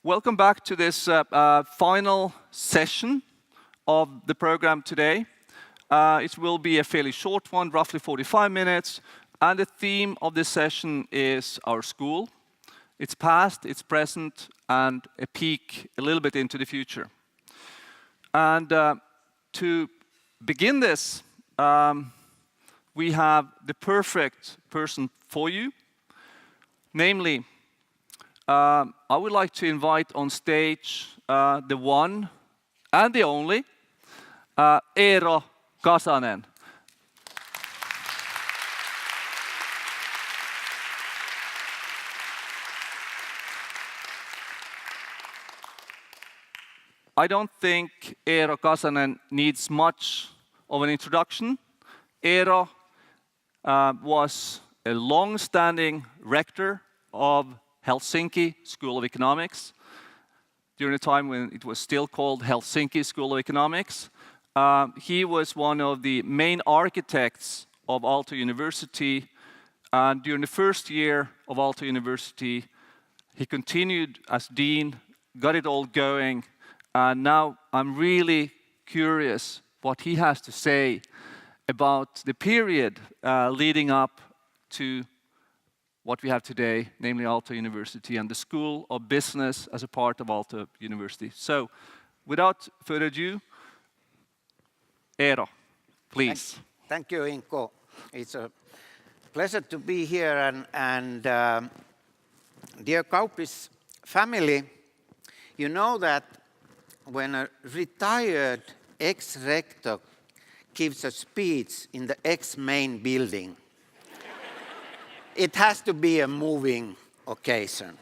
Welcome back to this final session of the program today. It will be a fairly short one, roughly 45 minutes, and the theme of this session is our school, its past, its present, and a peek a little bit into the future. And to begin this, we have the perfect person for you, namely, I would like to invite on stage the one and the only, Eero Kasanen. I don't think Eero Kasanen needs much of an introduction. Eero was a long-standing rector of Helsinki School of Economics during a time when it was still called Helsinki School of Economics. He was one of the main architects of Aalto University, and during the first year of Aalto University, he continued as dean, got it all going, and now I'm really curious what he has to say about the period leading up to what we have today, namely Aalto University and the School of Business as a part of Aalto University. So, without further ado, Eero, please. Thank you, Inko. It's a pleasure to be here, and dear Kaupis family, you know that when a retired ex-rector gives a speech in the ex-main building, it has to be a moving occasion.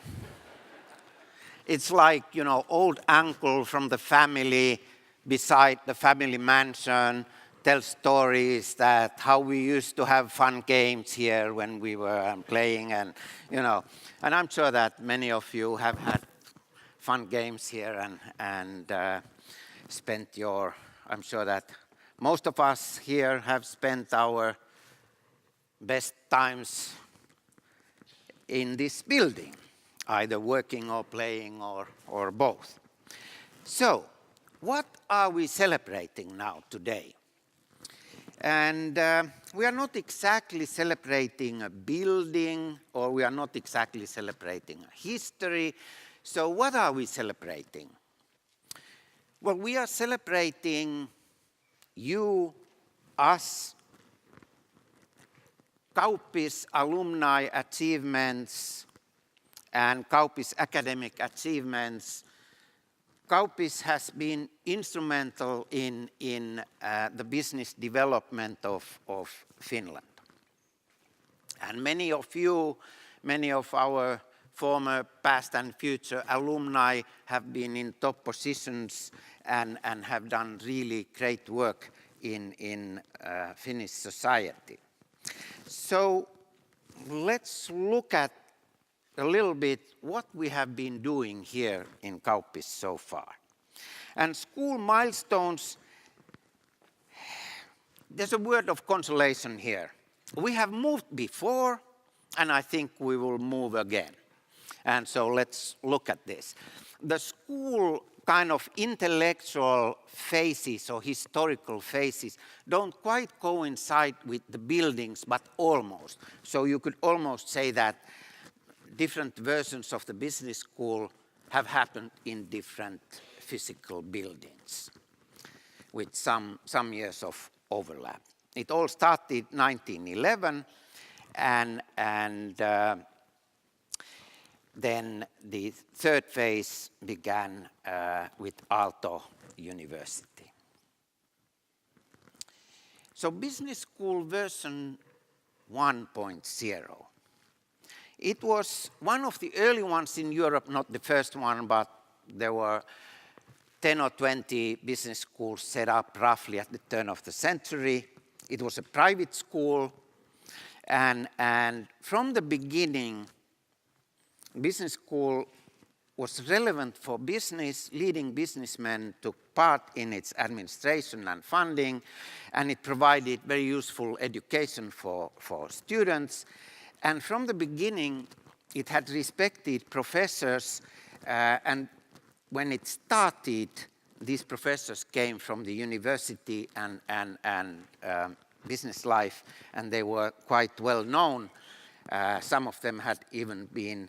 It's like, you know, old uncle from the family beside the family mansion tells stories that how we used to have fun games here when we were playing, and, you know, and I'm sure that many of you have had fun games here and spent your, I'm sure that most of us here have spent our best times in this building, either working or playing or both. So, what are we celebrating now today? And we are not exactly celebrating a building, or we are not exactly celebrating a history. So what are we celebrating? Well, we are celebrating you, us, Kaupis alumni achievements and Kaupis academic achievements. Kaupis has been instrumental in the business development of Finland. And many of you, many of our former past and future alumni have been in top positions and have done really great work in Finnish society. So let's look at a little bit what we have been doing here in Kaupis so far. And school milestones, there's a word of consolation here. We have moved before, and I think we will move again. And so let's look at this. The school kind of intellectual phases or historical phases don't quite coincide with the buildings, but almost. So you could almost say that different versions of the business school have happened in different physical buildings with some years of overlap. It all started 1911, and then the third phase began with Aalto University. So business school version 1.0. It was one of the early ones in Europe, not the first one, but there were 10 or 20 business schools set up roughly at the turn of the century. It was a private school, and from the beginning, business school was relevant for business. Leading businessmen took part in its administration and funding, and it provided very useful education for students. And from the beginning, it had respected professors And when it started, these professors came from the university and business life, and they were quite well known. Some of them had even been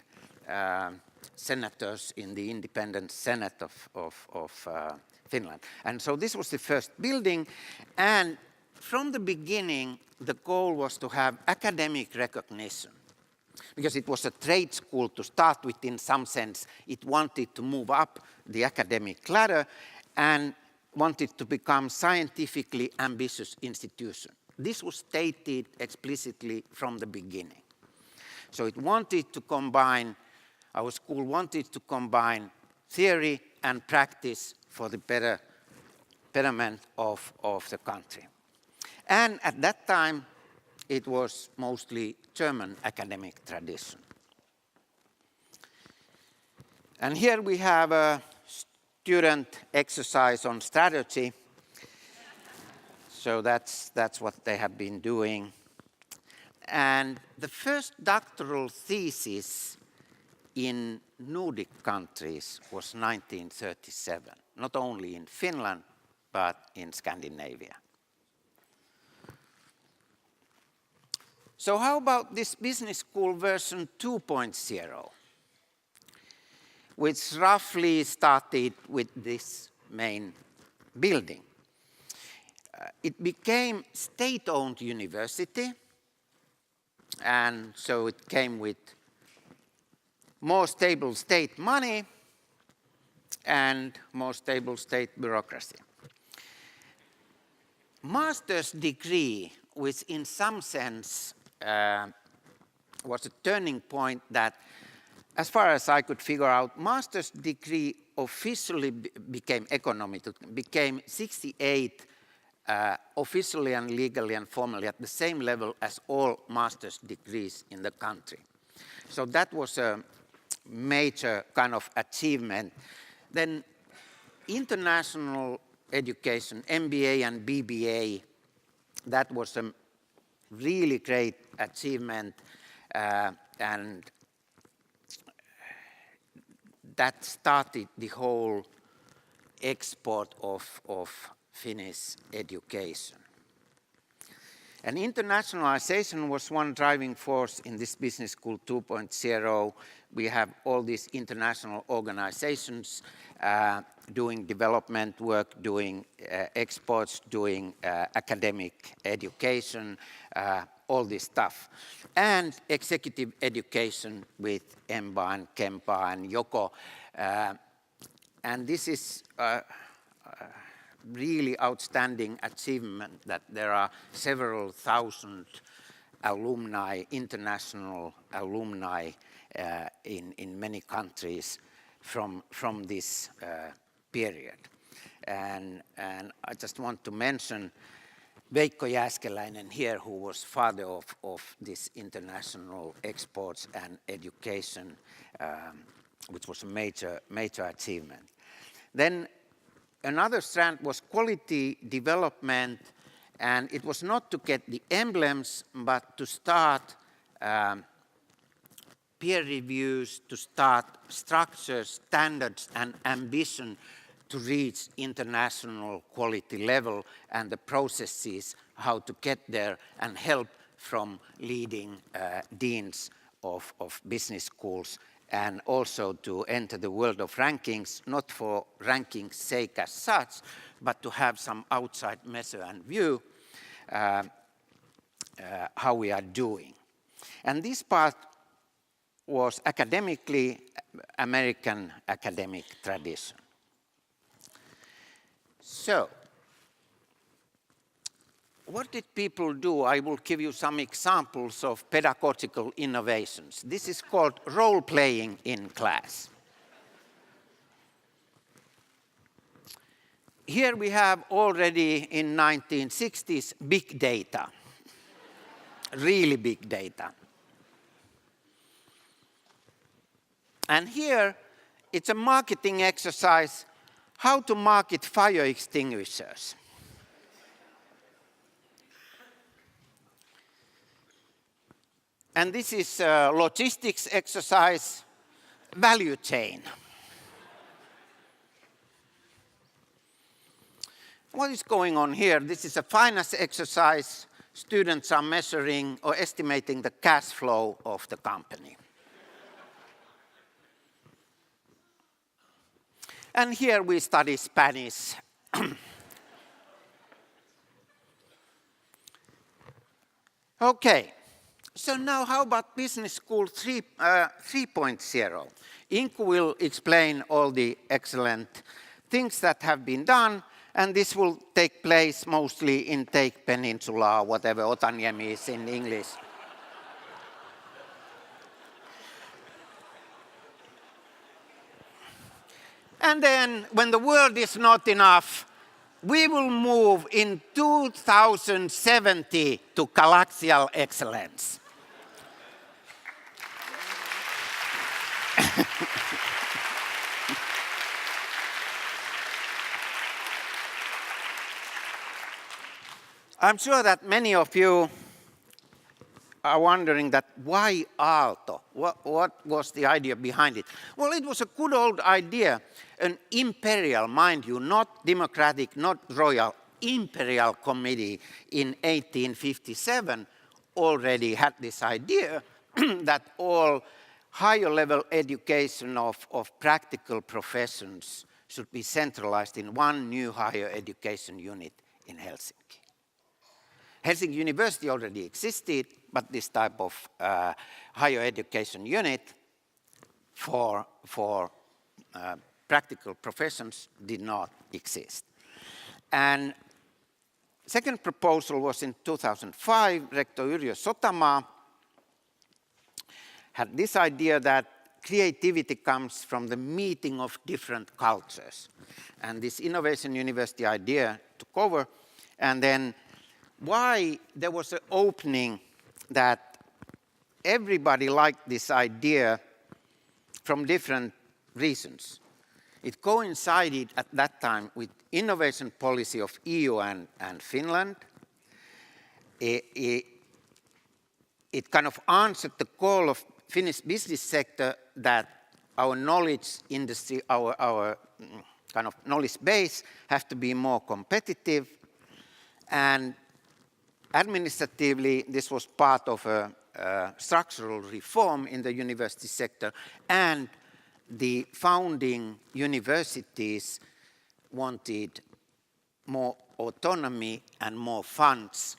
senators in the independent Senate of Finland. And so this was the first building, and from the beginning, the goal was to have academic recognition. Because it was a trade school to start with, in some sense, it wanted to move up the academic ladder and wanted to become scientifically ambitious institution. This was stated explicitly from the beginning. So it wanted to combine, our school wanted to combine theory and practice for the betterment of the country. And at that time, it was mostly German academic tradition. And here we have a student exercise on strategy. So that's what they have been doing. And the first doctoral thesis in Nordic countries was 1937, not only in Finland, but in Scandinavia. So how about this business school version 2.0, which roughly started with this main building? It became state-owned university, and so it came with more stable state money and more stable state bureaucracy. Master's degree, which in some sense was a turning point that, as far as I could figure out, master's degree officially became economic. It became 68 officially and legally and formally at the same level as all master's degrees in the country. So that was a major kind of achievement. Then international education, MBA and BBA, that was a really great achievement, and that started the whole export of Finnish education. And internationalization was one driving force in this Business School 2.0. We have all these international organizations doing development work, doing exports, doing academic education, all this stuff. And executive education with EMBA and KEMPA and YOKO. And this is really outstanding achievement that there are several thousand alumni, international alumni in many countries from this period. And I just want to mention Veikko Jääskeläinen here, who was father of this international exports and education, which was a major achievement. Then another strand was quality development, and it was not to get the emblems, but to start peer reviews, to start structures, standards, and ambition to reach international quality level, and the processes how to get there, and help from leading deans of business schools, and also to enter the world of rankings, not for ranking's sake as such, but to have some outside measure and view how we are doing. And this part was academically American academic tradition. So, what did people do? I will give you some examples of pedagogical innovations. This is called role-playing in class. Here we have already in 1960s big data, really big data. And here it's a marketing exercise, how to market fire extinguishers. And this is a logistics exercise, value chain. what is going on here? This is a finance exercise. Students are measuring or estimating the cash flow of the company. And here we study Spanish. Okay, so now how about Business School 3.0? Inko will explain all the excellent things that have been done, and this will take place mostly in Take Peninsula, or whatever Otaniemi is in English. And then, when the world is not enough, we will move in 2070 to galaxial excellence. I'm sure that many of you are wondering that why Aalto? What was the idea behind it? Well, it was a good old idea, an imperial, mind you, not democratic, not royal, imperial committee in 1857 already had this idea that all higher level education of practical professions should be centralized in one new higher education unit in Helsinki. Helsinki University already existed, but this type of higher education unit for practical professions did not exist. And second proposal was in 2005. Rector Yrjö Sotamaa had this idea that creativity comes from the meeting of different cultures. And this Innovation University idea took over, and then why there was an opening that everybody liked this idea from different reasons. It coincided at that time with innovation policy of EU and Finland. It kind of answered the call of Finnish business sector that our knowledge industry, our kind of knowledge base have to be more competitive. And administratively, this was part of a structural reform in the university sector, and the founding universities wanted more autonomy and more funds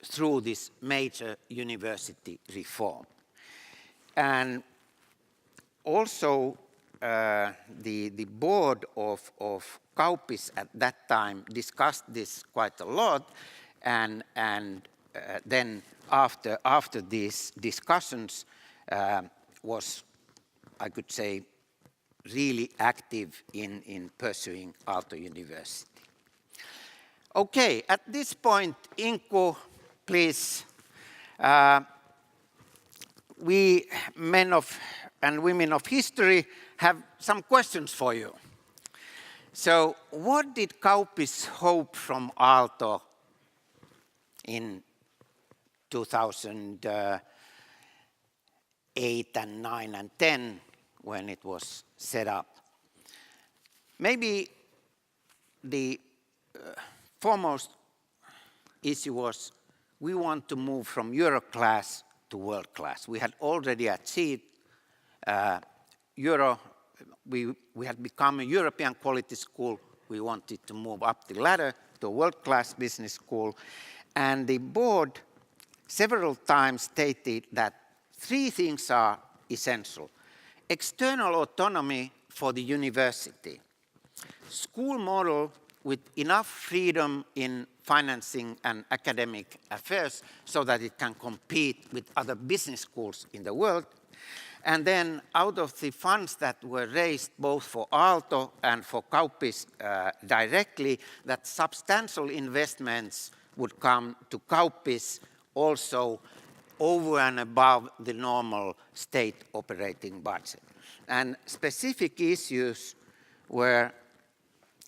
through this major university reform. And also, the board of Kaupis at that time discussed this quite a lot, and then after these discussions was, I could say, really active in pursuing Aalto University. Okay, at this point, Inko, please, we men and women of history have some questions for you. So, what did Kaupis hope from Aalto in 2008 and 9 and 10 when it was set up? Maybe the foremost issue was we want to move from Euro class to world class. We had already achieved Euro. We had become a European quality school. We wanted to move up the ladder to a world-class business school. And the board several times stated that three things are essential. External autonomy for the university. School model with enough freedom in financing and academic affairs so that it can compete with other business schools in the world. And then out of the funds that were raised both for Aalto and for Kaupis directly, that substantial investments would come to Kaupis also over and above the normal state operating budget. And specific issues were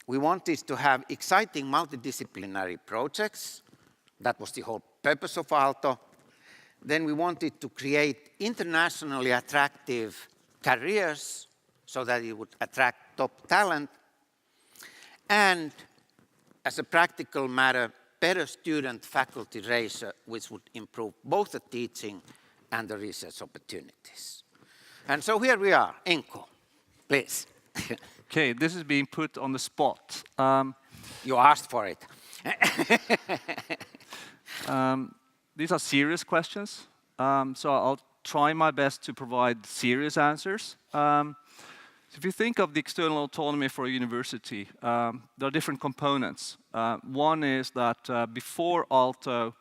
we wanted to have exciting multidisciplinary projects. That was the whole purpose of Aalto. Then we wanted to create internationally attractive careers so that it would attract top talent. And as a practical matter, better student-faculty ratio, which would improve both the teaching and the research opportunities. And so here we are. Inko, please. Okay, this is being put on the spot. You asked for it. These are serious questions, so I'll try my best to provide serious answers. So if you think of the external autonomy for a university, there are different components. One is that before Aalto,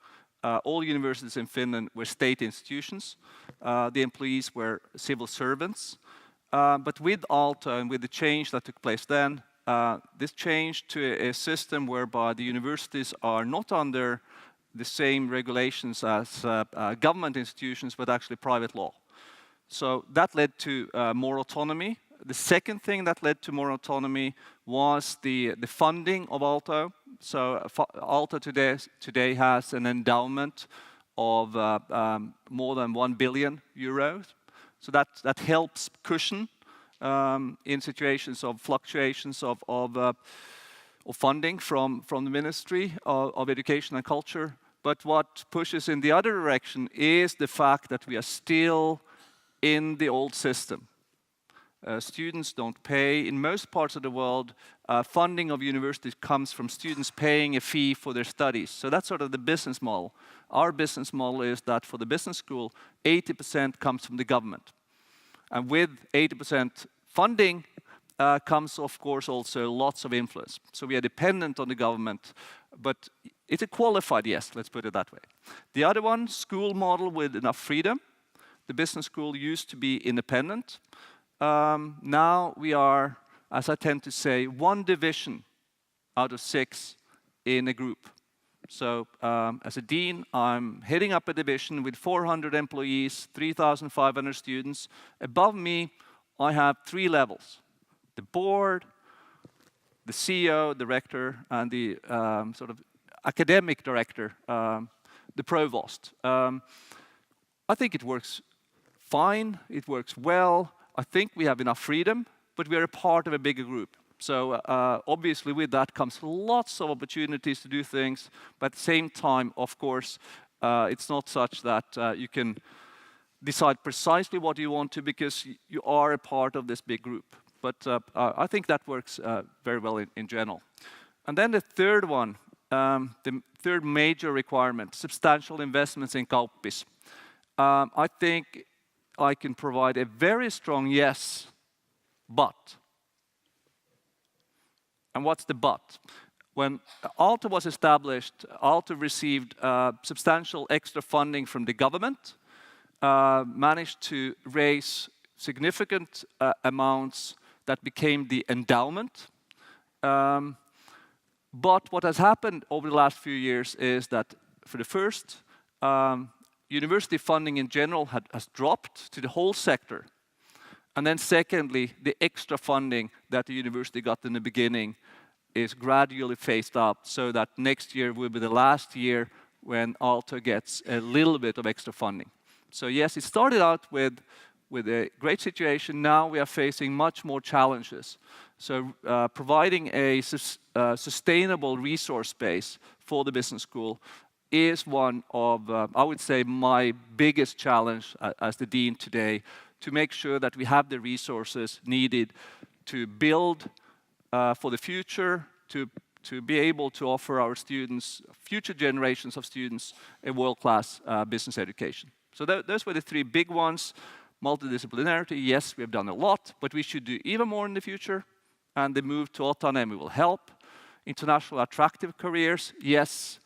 all universities in Finland were state institutions. The employees were civil servants. But with Aalto and with the change that took place then, this changed to a system whereby the universities are not under the same regulations as government institutions, but actually private law. So that led to more autonomy. The second thing that led to more autonomy was the funding of Aalto. So Aalto today has an endowment of more than 1 billion euros. So that helps cushion in situations of fluctuations of funding from the Ministry of Education and Culture. But what pushes in the other direction is the fact that we are still in the old system. Students don't pay. In most parts of the world, funding of universities comes from students paying a fee for their studies. So that's sort of the business model. Our business model is that for the business school, 80% comes from the government. And with 80% funding comes, of course, also lots of influence. So we are dependent on the government, but it's a qualified yes, let's put it that way. The other one, school model with enough freedom. The business school used to be independent. Now we are, as I tend to say, one division out of 6 in a group. So as a dean, I'm heading up a division with 400 employees, 3,500 students. Above me, I have 3 levels: the board, the CEO, the rector, and the sort of academic director, the provost. I think it works fine, it works well. I think we have enough freedom, but we are a part of a bigger group. So obviously with that comes lots of opportunities to do things, but at the same time, of course, it's not such that you can decide precisely what you want to because you are a part of this big group. But I think that works very well in general. And then the third one, the third major requirement, substantial investments in kauppis. I think I can provide a very strong yes, but. And what's the but? When Aalto was established, Aalto received substantial extra funding from the government, managed to raise significant amounts that became the endowment. But what has happened over the last few years is that, for the first, university funding in general has dropped to the whole sector. And then secondly, the extra funding that the university got in the beginning is gradually phased out, so that next year will be the last year when Aalto gets a little bit of extra funding. So yes, it started out with a great situation. Now we are facing much more challenges. So providing a sustainable resource base for the business school is one of, I would say, my biggest challenge as the dean today, to make sure that we have the resources needed to build for the future, to be able to offer our students, future generations of students, a world-class business education. So those were the 3 big ones. Multidisciplinarity, yes, we have done a lot, but we should do even more in the future. And the move to autonomy will help. International attractive careers, yes,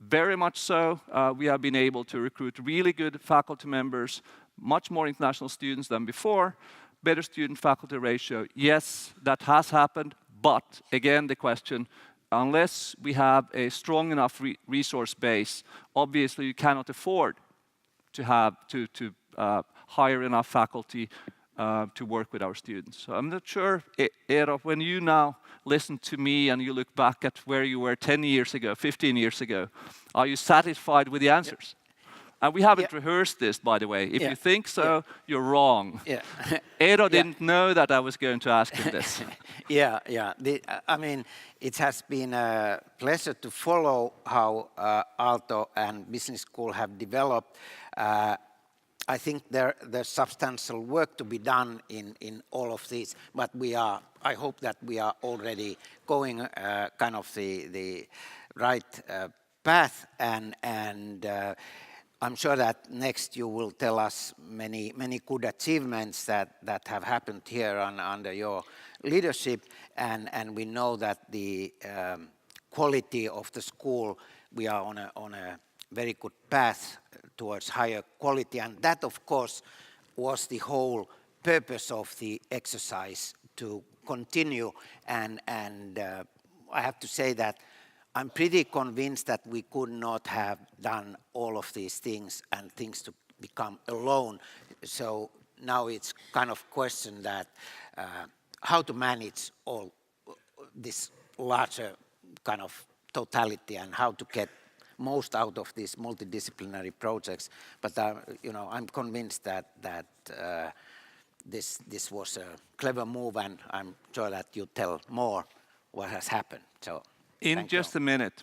very much so. We have been able to recruit really good faculty members, much more international students than before. Better student-faculty ratio, yes, that has happened. But again, the question, unless we have a strong enough resource base, obviously you cannot afford to have to hire enough faculty to work with our students. So I'm not sure, Eero, when you now listen to me and you look back at where you were 10 years ago, 15 years ago, are you satisfied with the answers? And we haven't rehearsed this, by the way. If you think so, you're wrong. Eero didn't know that I was going to ask him this. I mean, it has been a pleasure to follow how Aalto and Business School have developed. I think there's substantial work to be done in all of these, but I hope that we are already going kind of the right path, and I'm sure that next you will tell us many good achievements that have happened here under your leadership, and we know that the quality of the school, we are on a very good path towards higher quality, and that of course was the whole purpose of the exercise, to continue, and I have to say that I'm pretty convinced that we could not have done all of these things and things to become alone. So now it's kind of question that how to manage all this larger kind of totality and how to get most out of these multidisciplinary projects. But I'm convinced that this was a clever move, and I'm sure that you tell more what has happened. So. In just a minute,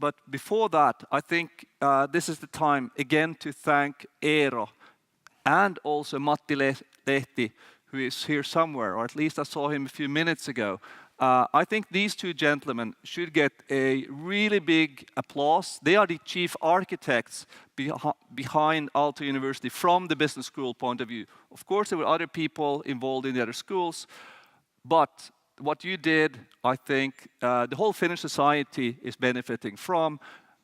but before that, I think this is the time again to thank Eero and also Matti Lehti, who is here somewhere, or at least I saw him a few minutes ago. I think these two gentlemen should get a really big applause. They are the chief architects behind Aalto University from the business school point of view. Of course, there were other people involved in the other schools, but what you did, I think, the whole Finnish society is benefiting from,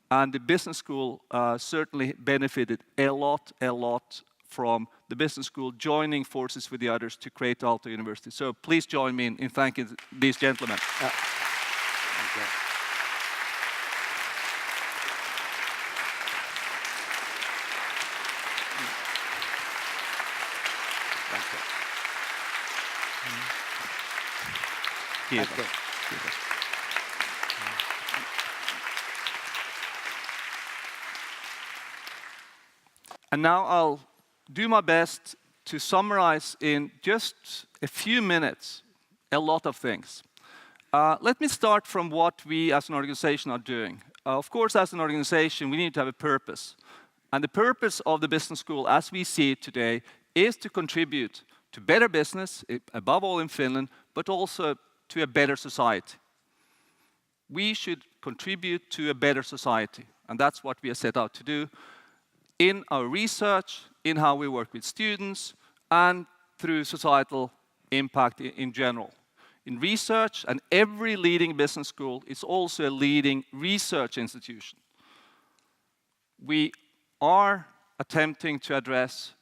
and the business school certainly benefited a lot from the business school joining forces with the others to create Aalto University. So please join me in thanking these gentlemen. Thank you. Kiitos. And now I'll do my best to summarize in just a few minutes a lot of things. Let me start from what we as an organization are doing. Of course, as an organization, we need to have a purpose. And the purpose of the business school, as we see it today, is to contribute to better business, above all in Finland, but also to a better society. We should contribute to a better society, and that's what we are set out to do in our research, in how we work with students, and through societal impact in general. In research, and every leading business school is also a leading research institution. We are attempting to address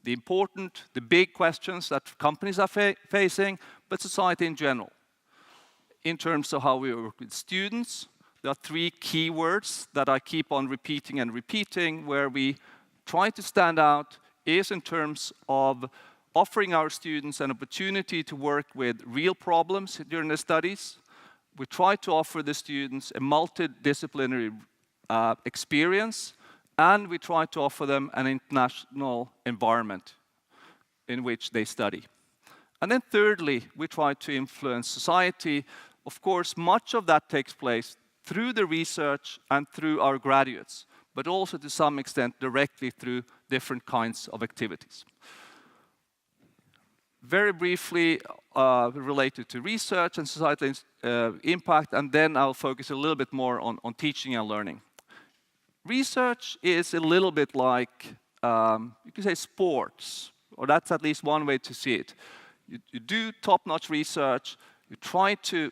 the important, the big questions that companies are facing, but society in general. In terms of how we work with students, there are three key words that I keep on repeating and repeating, where we try to stand out is in terms of offering our students an opportunity to work with real problems during their studies. We try to offer the students a multidisciplinary experience, and we try to offer them an international environment in which they study. And then thirdly, we try to influence society. Of course, much of that takes place through the research and through our graduates, but also to some extent directly through different kinds of activities. Very briefly related to research and societal impact, and then I'll focus a little bit more on teaching and learning. Research is a little bit like, you could say, sports, or that's at least one way to see it. You do top-notch research, you try to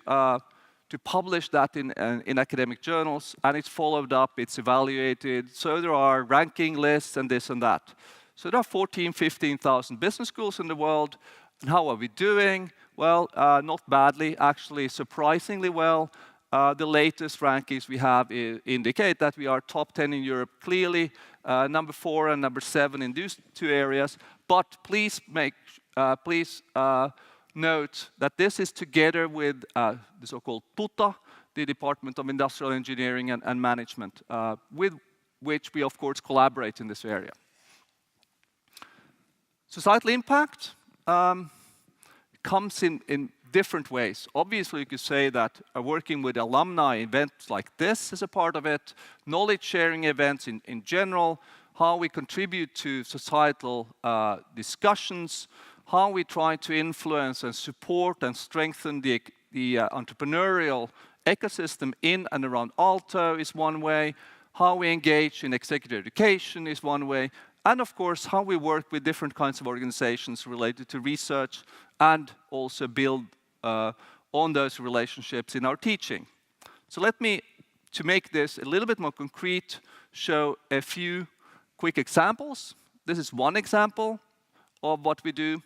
publish that in academic journals, and it's followed up, it's evaluated, so there are ranking lists and this and that. So there are 14,000, 15,000 business schools in the world, and how are we doing? Well, not badly, actually surprisingly well. The latest rankings we have indicate that we are top 10 in Europe, clearly, number 4 and number 7 in these two areas, but please note that this is together with the so-called TUTA, the Department of Industrial Engineering and Management, with which we of course collaborate in this area. Societal impact comes in different ways. Obviously, you could say that working with alumni events like this is a part of it, knowledge sharing events in general, how we contribute to societal discussions, how we try to influence and support and strengthen the entrepreneurial ecosystem in and around Aalto is one way, how we engage in executive education is one way, and of course, how we work with different kinds of organizations related to research and also build on those relationships in our teaching. So let me, to make this a little bit more concrete, show a few quick examples. This is one example of what we do,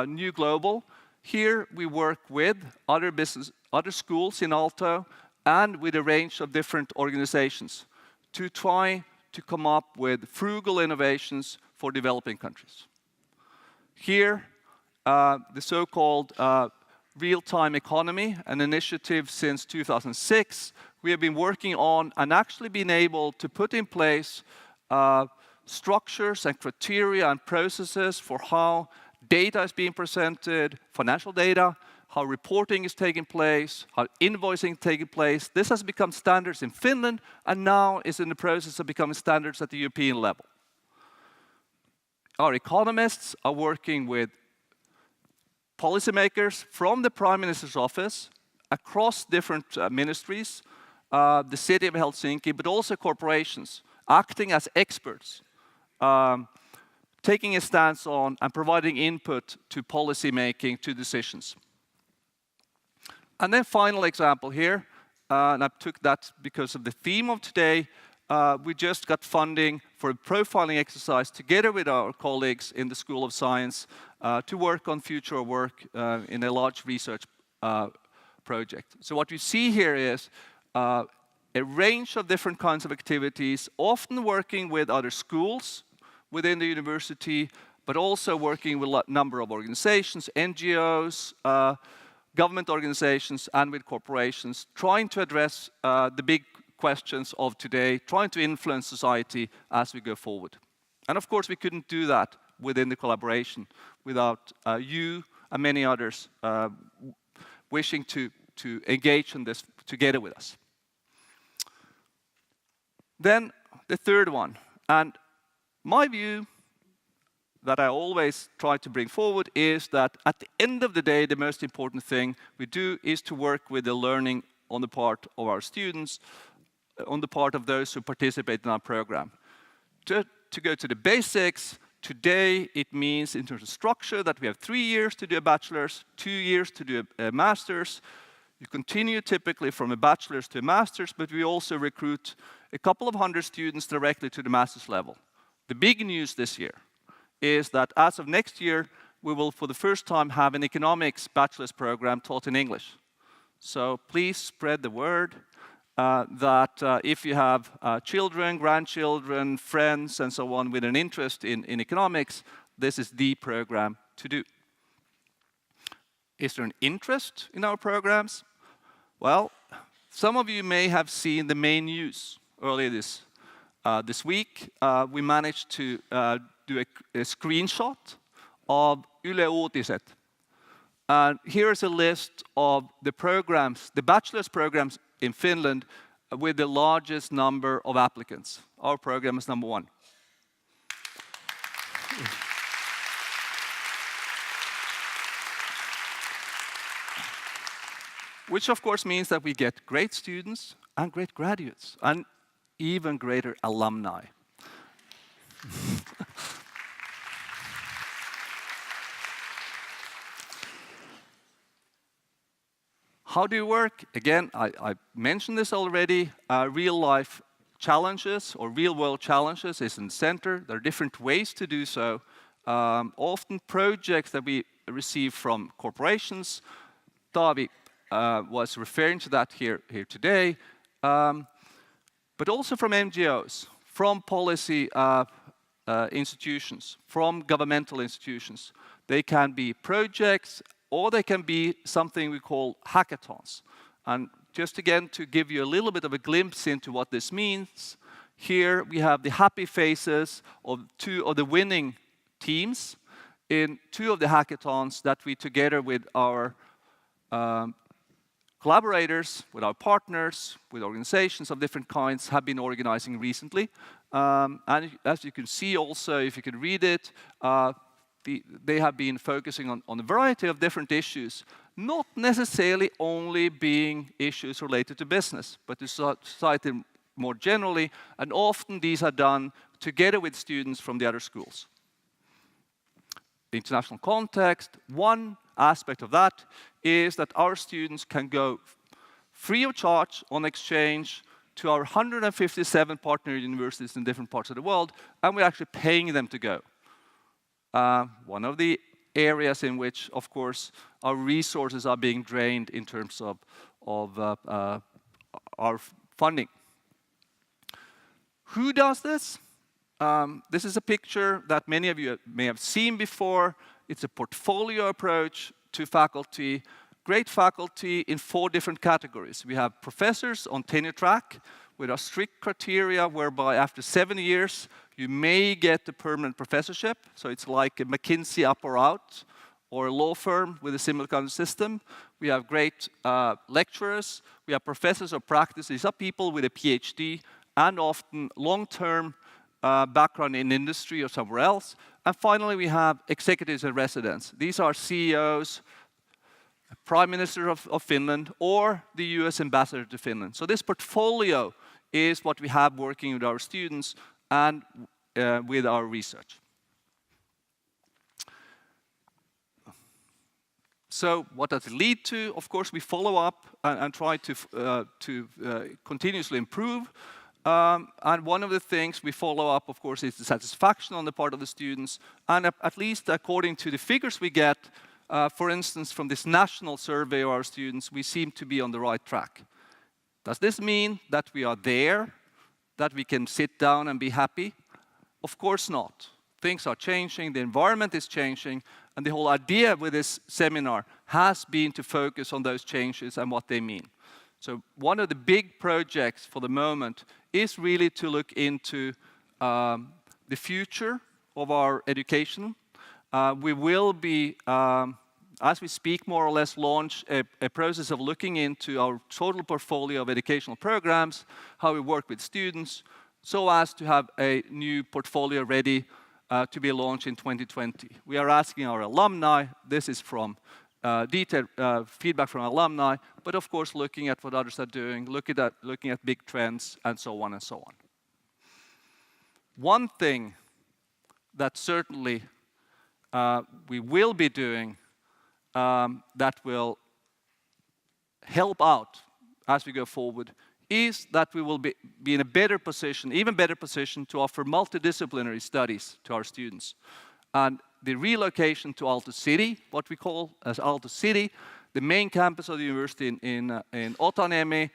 New Global. Here we work with other schools in Aalto and with a range of different organizations to try to come up with frugal innovations for developing countries. Here, the so-called real-time economy, an initiative since 2006, we have been working on and actually been able to put in place structures and criteria and processes for how data is being presented, financial data, how reporting is taking place, how invoicing is taking place. This has become standards in Finland and now is in the process of becoming standards at the European level. Our economists are working with policymakers from the Prime Minister's office across different ministries, the city of Helsinki, but also corporations, acting as experts, taking a stance on and providing input to policy making, to decisions. And then final example here, and I took that because of the theme of today, we just got funding for a profiling exercise together with our colleagues in the School of Science to work on future work in a large research project. So what you see here is a range of different kinds of activities, often working with other schools within the university, but also working with a number of organizations, NGOs, government organizations, and with corporations, trying to address the big questions of today, trying to influence society as we go forward. And of course, we couldn't do that within the collaboration without you and many others wishing to engage in this together with us. Then the third one, and my view that I always try to bring forward is that at the end of the day, the most important thing we do is to work with the learning on the part of our students, on the part of those who participate in our program. To go to the basics, today it means in terms of structure that we have 3 years to do a bachelor's, 2 years to do a master's. You continue typically from a bachelor's to a master's, but we also recruit a couple of hundred students directly to the master's level. The big news this year is that as of next year, we will for the first time have an economics bachelor's program taught in English. So please spread the word that if you have children, grandchildren, friends, and so on with an interest in economics, this is the program to do. Is there an interest in our programs? Well, some of you may have seen the main news earlier this week. We managed to do a screenshot of Yle Uutiset. And here is a list of the programs, the bachelor's programs in Finland with the largest number of applicants. Our program is number 1. Which of course means that we get great students and great graduates and even greater alumni. How do you work? Again, I mentioned this already. Real-life challenges or real-world challenges is in the center. There are different ways to do so. Often projects that we receive from corporations. Taavi was referring to that here today. But also from NGOs, from policy institutions, from governmental institutions. They can be projects, or they can be something we call hackathons. And just again, to give you a little bit of a glimpse into what this means, Here we have the happy faces of 2 of the winning teams in 2 of the hackathons that we, together with our collaborators, with our partners, with organizations of different kinds, have been organizing recently. And as you can see also, if you can read it, they have been focusing on a variety of different issues, not necessarily only being issues related to business, but to society more generally, and often these are done together with students from the other schools. The international context, one aspect of that is that our students can go free of charge on exchange to our 157 partner universities in different parts of the world, and we're actually paying them to go. One of the areas in which, of course, our resources are being drained in terms of our funding. Who does this? This is a picture that many of you may have seen before. It's a portfolio approach to faculty, great faculty in 4 different categories. We have professors on tenure track with a strict criteria whereby after 7 years you may get a permanent professorship. So it's like a McKinsey up or out, or a law firm with a similar kind of system. We have great lecturers. We have professors of practice. These are people with a PhD and often long-term background in industry or somewhere else. And finally, we have executives in residence. These are CEOs, Prime Minister of Finland, or the US Ambassador to Finland. So this portfolio is what we have working with our students and with our research. So what does it lead to? Of course, we follow up and try to continuously improve. And one of the things we follow up, of course, is the satisfaction on the part of the students. And at least according to the figures we get, for instance, from this national survey of our students, we seem to be on the right track. Does this mean that we are there, that we can sit down and be happy? Of course not. Things are changing, the environment is changing, and the whole idea with this seminar has been to focus on those changes and what they mean. So one of the big projects for the moment is really to look into the future of our education. We will be, as we speak, more or less launch a process of looking into our total portfolio of educational programs, how we work with students, so as to have a new portfolio ready to be launched in 2020. We are asking our alumni, this is from detailed feedback from alumni, but of course looking at what others are doing, looking at big trends, and so on and so on. One thing that certainly we will be doing that will help out as we go forward is that we will be in a better position, even better position, to offer multidisciplinary studies to our students. And the relocation to Aalto City, what we call as Aalto City, the main campus of the university in Otaniemi,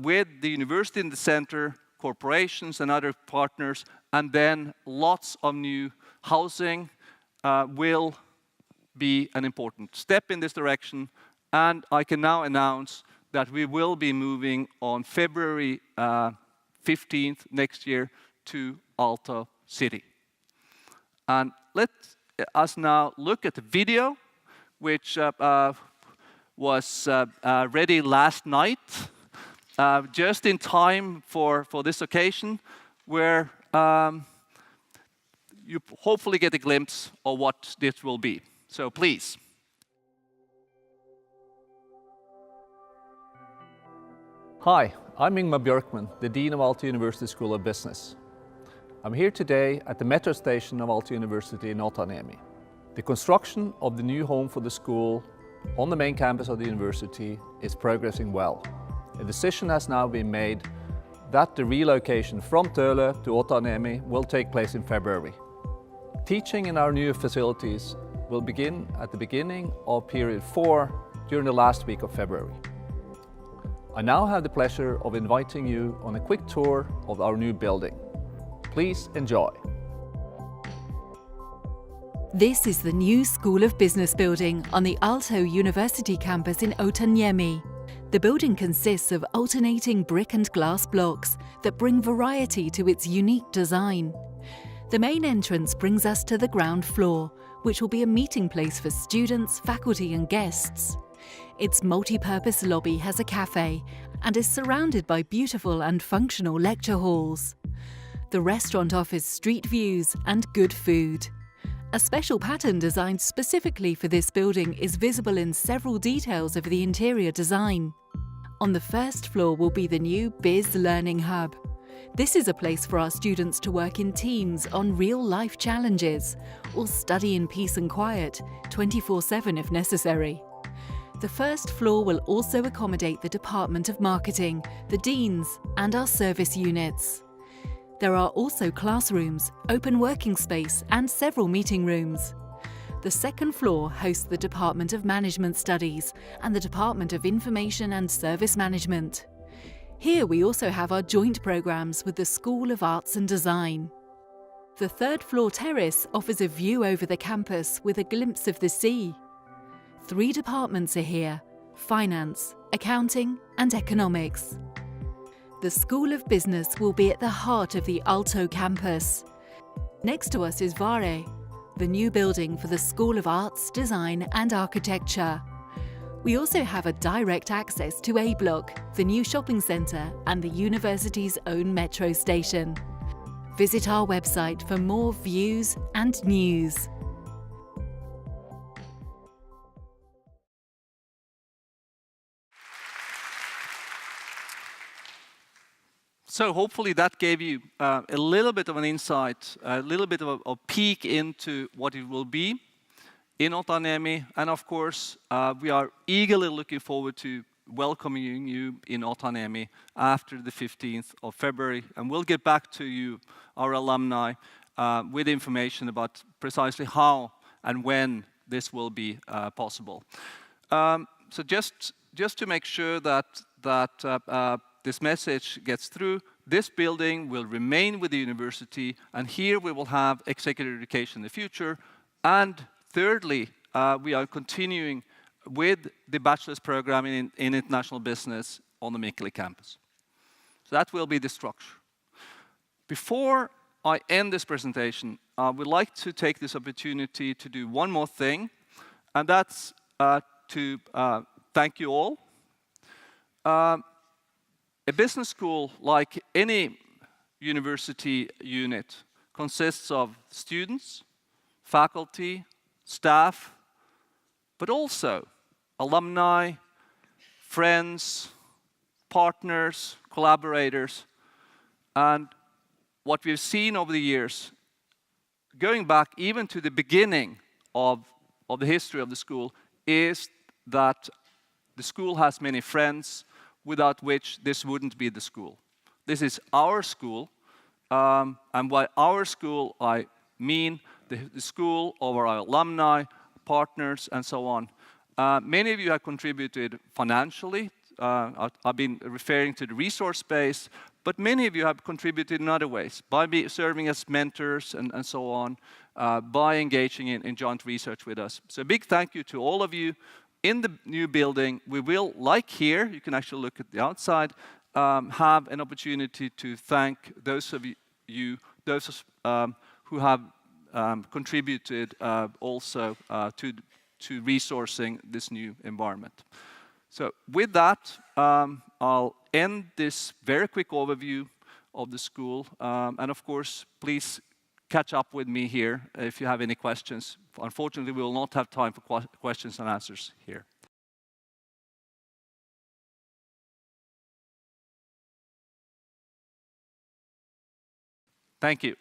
with the university in the center, corporations and other partners, and then lots of new housing will be an important step in this direction. And I can now announce that we will be moving on February 15th next year to Aalto City. And let us now look at the video, which was ready last night, just in time for this occasion, where you hopefully get a glimpse of what this will be. So please. Hi, I'm Ingmar Björkman, the Dean of Aalto University School of Business. I'm here today at the metro station of Aalto University in Otaniemi. The construction of the new home for the school on the main campus of the university is progressing well. A decision has now been made that the relocation from Töölö to Otaniemi will take place in February. Teaching in our new facilities will begin at the beginning of period 4 during the last week of February. I now have the pleasure of inviting you on a quick tour of our new building. Please enjoy. This is the new School of Business building on the Aalto University campus in Otaniemi. The building consists of alternating brick and glass blocks that bring variety to its unique design. The main entrance brings us to the ground floor, which will be a meeting place for students, faculty and guests. Its multi-purpose lobby has a cafe and is surrounded by beautiful and functional lecture halls. The restaurant offers street views and good food. A special pattern designed specifically for this building is visible in several details of the interior design. On the first floor will be the new Biz Learning Hub. This is a place for our students to work in teams on real-life challenges or study in peace and quiet, 24/7 if necessary. The first floor will also accommodate the Department of Marketing, the deans, and our service units. There are also classrooms, open working space, and several meeting rooms. The second floor hosts the Department of Management Studies and the Department of Information and Service Management. Here we also have our joint programs with the School of Arts and Design. The third floor terrace offers a view over the campus with a glimpse of the sea. 3 departments are here: finance, accounting, and economics. The School of Business will be at the heart of the Aalto campus. Next to us is Vare, the new building for the School of Arts, Design and Architecture. We also have a direct access to A Block, the new shopping centre and the university's own metro station. Visit our website for more views and news. So hopefully that gave you a little bit of an insight, a little bit of a peek into what it will be in Otaniemi. And of course, we are eagerly looking forward to welcoming you in Otaniemi after the 15th of February. And we'll get back to you, our alumni, with information about precisely how and when this will be possible. So just to make sure that this message gets through, this building will remain with the university, and here we will have executive education in the future. And thirdly, we are continuing with the bachelor's program in international business on the Mikkeli campus. So that will be the structure. Before I end this presentation, I would like to take this opportunity to do one more thing, and that's to thank you all. A business school, like any university unit, consists of students, faculty, staff, but also alumni, friends, partners, collaborators. And what we've seen over the years, going back even to the beginning of the history of the school, is that the school has many friends, without which this wouldn't be the school. This is our school, and by our school I mean the school of our alumni, partners, and so on. Many of you have contributed financially. I've been referring to the resource base, but many of you have contributed in other ways, by serving as mentors and so on, by engaging in joint research with us. So a big thank you to all of you. In the new building, we will, like here, you can actually look at the outside, have an opportunity to thank those of you, those who have contributed also to resourcing this new environment. So with that, I'll end this very quick overview of the school. And of course, please catch up with me here if you have any questions. Unfortunately, we will not have time for questions and answers here. Thank you.